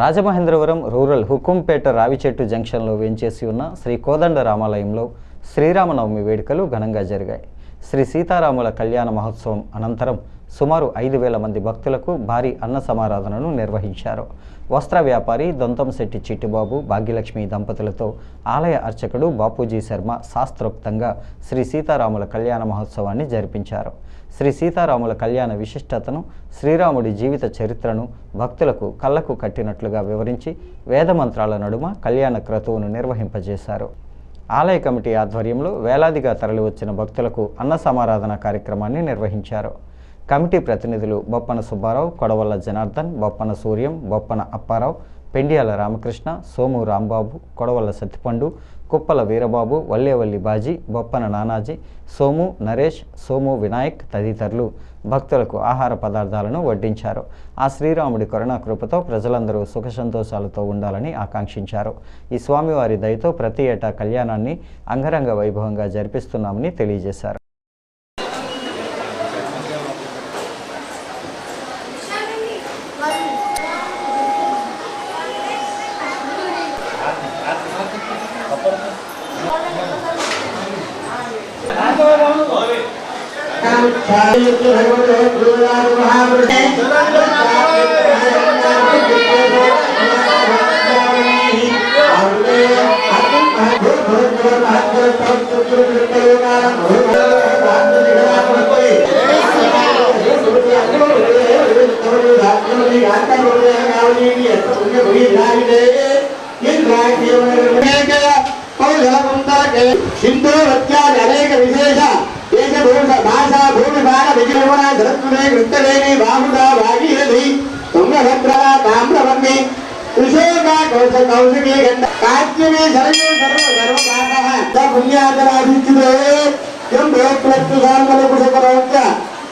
Rajamahendravaram rural Hukumpeta రావిచెట్టు జంక్షన్లో వేంచేసి ఉన్న శ్రీ కోదండ రామాలయంలో శ్రీరామనవమి వేడుకలు ఘనంగా జరిగాయి. శ్రీ సీతారాముల కళ్యాణ మహోత్సవం అనంతరం సుమారు 5,000 మంది భక్తులకు భారీ అన్న సమారాధనను నిర్వహించారు. వస్త్ర వ్యాపారి దొంతంశెట్టి చిట్టిబాబు, భాగ్యలక్ష్మి దంపతులతో ఆలయ అర్చకుడు బాపూజీ శర్మ శాస్త్రోక్తంగా శ్రీ సీతారాముల కళ్యాణ మహోత్సవాన్ని జరిపించారు. శ్రీ సీతారాముల కళ్యాణ విశిష్టతను, శ్రీరాముడి జీవిత చరిత్రను భక్తులకు కళ్ళకు కట్టినట్లుగా వివరించి వేదమంత్రాల నడుమ కళ్యాణ క్రతువును నిర్వహింపజేశారు. ఆలయ కమిటీ ఆధ్వర్యంలో వేలాదిగా తరలివచ్చిన భక్తులకు అన్న సమారాధన కార్యక్రమాన్ని నిర్వహించారు. కమిటీ ప్రతినిధులు బొప్పన సుబ్బారావు, కొడవల్ల జనార్దన్, బొప్పన సూర్యం, బొప్పన అప్పారావు, పెండియాల రామకృష్ణ, సోము రాంబాబు, కొడవల్ల సత్తిపండు, కుప్పల వీరబాబు, వల్లేవల్లి బాజీ, బొప్పన నానాజీ, సోము నరేష్, సోము వినాయక్ తదితరులు భక్తులకు ఆహార పదార్థాలను వడ్డించారు. ఆ శ్రీరాముడి కరుణాకృపతో ప్రజలందరూ సుఖ సంతోషాలతో ఉండాలని ఆకాంక్షించారు. ఈ స్వామివారి దయతో ప్రతి ఏటా కళ్యాణాన్ని అంగరంగ వైభవంగా జరిపిస్తున్నామని తెలియజేశారు. सिंधु वत्यादि अनेक विशेष देश भाषा भूमिभाग विजयमुना धरत्वे वृत्तवेणी बाहुदा भागीरथी तुंगभद्रा ताम्रवर्णी कृषोका कौशिकी गंड काच्यमे शरण्ये सर्वभागः स पुण्यादराधिष्ठिते यं वेत्रत्तु सामलकुशकरोच्च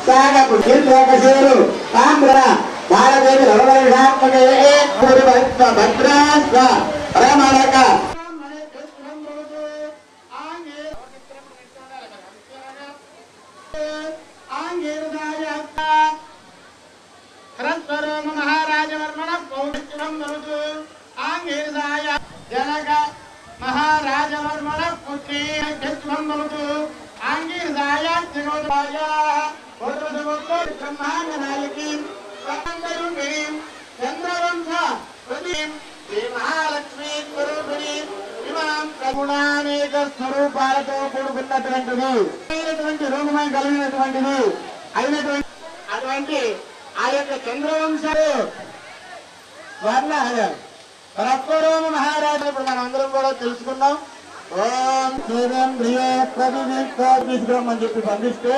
साग पुण्यलोकसेरु ताम्र भारतेति रवरविषात्मके भद्रास्व परमालक महाराजवर्मण पुत्री जत्वंबलुतु आंगीरदाय जगोदाय पुत्रदवतो ब्रह्मांडनायकी सकंदरुणी चंद्रवंश प्रदीप श्री महालक्ष्मी स्वरूपिणी इमाम करुणानेक स्वरूपाలతో కూడుకున్నటువంటిది అయినటువంటి రూపమై కలిగినటువంటిది అయినటువంటి అటువంటి ఆ యొక్క చంద్రవంశము స్వర్ణ పరస్పరోమ మహారాజు ఇప్పుడు మనం అందరం కూడా తెలుసుకున్నాం. ఓం శ్రీరం ప్రియ ప్రతినిధిగా తీసుకురమ్మని చెప్పి పంపిస్తే